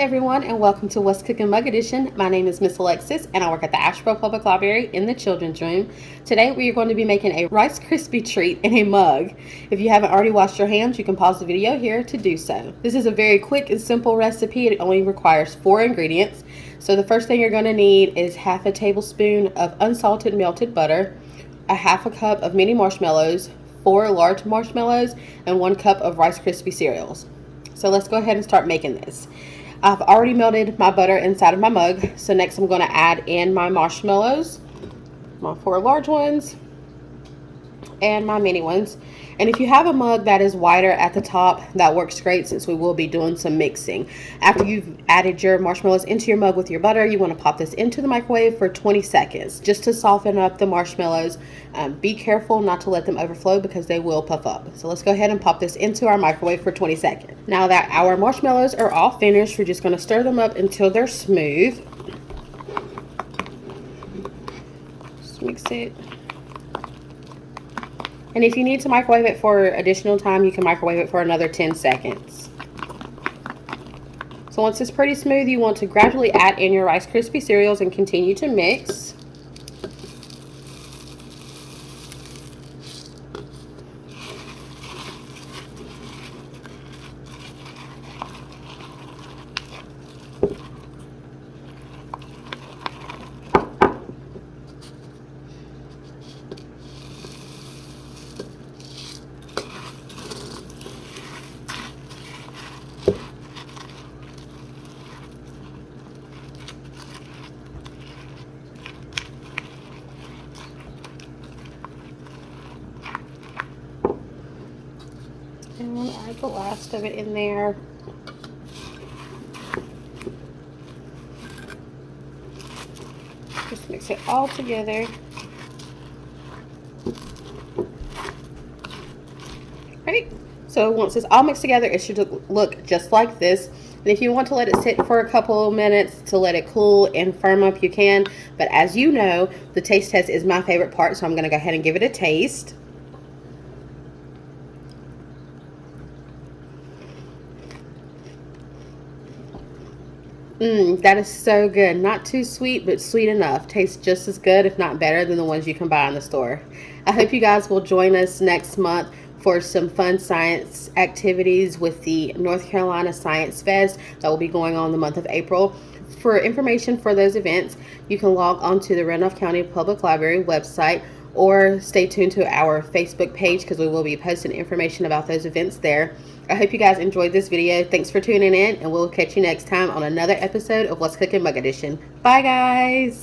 everyone, and welcome to What's Cookin Mug Edition. My name is Miss Alexis, and I work at the Asheboro Public Library in the children's room. Today, we are going to be making a Rice Krispie treat in a mug. If you haven't already washed your hands, you can pause the video here to do so. This is a very quick and simple recipe. It only requires 4 ingredients. So the first thing you're going to need is half a tablespoon of unsalted melted butter, a half a cup of mini marshmallows, 4 large marshmallows, and 1 cup of Rice Krispie cereals. So let's go ahead and start making this. I've already melted my butter inside of my mug. So next I'm going to add in my marshmallows, my 4 large ones and my mini ones. And if you have a mug that is wider at the top, that works great since we will be doing some mixing. After you've added your marshmallows into your mug with your butter, you want to pop this into the microwave for 20 seconds just to soften up the marshmallows. Be careful not to let them overflow because they will puff up. So let's go ahead and pop this into our microwave for 20 seconds. Now that our marshmallows are all finished, we're just going to stir them up until they're smooth. Just mix it. And if you need to microwave it for additional time, you can microwave it for another 10 seconds. So once it's pretty smooth, you want to gradually add in your Rice Krispie cereals and continue to mix. And I'm going to add the last of it in there. Just mix it all together. Right. So once it's all mixed together, it should look just like this. And if you want to let it sit for a couple of minutes to let it cool and firm up, you can. But as you know, the taste test is my favorite part, so I'm going to go ahead and give it a taste. That is so good. Not too sweet, but sweet enough. Tastes just as good, if not better, than the ones you can buy in the store. I hope you guys will join us next month for some fun science activities with the North Carolina Science Fest that will be going on the month of April. For information for those events, you can log on to the Randolph County Public Library website or stay tuned to our Facebook page because we will be posting information about those events there. I hope you guys enjoyed this video. Thanks for tuning in, and we'll catch you next time on another episode of What's Cookin Mug Edition. Bye, guys.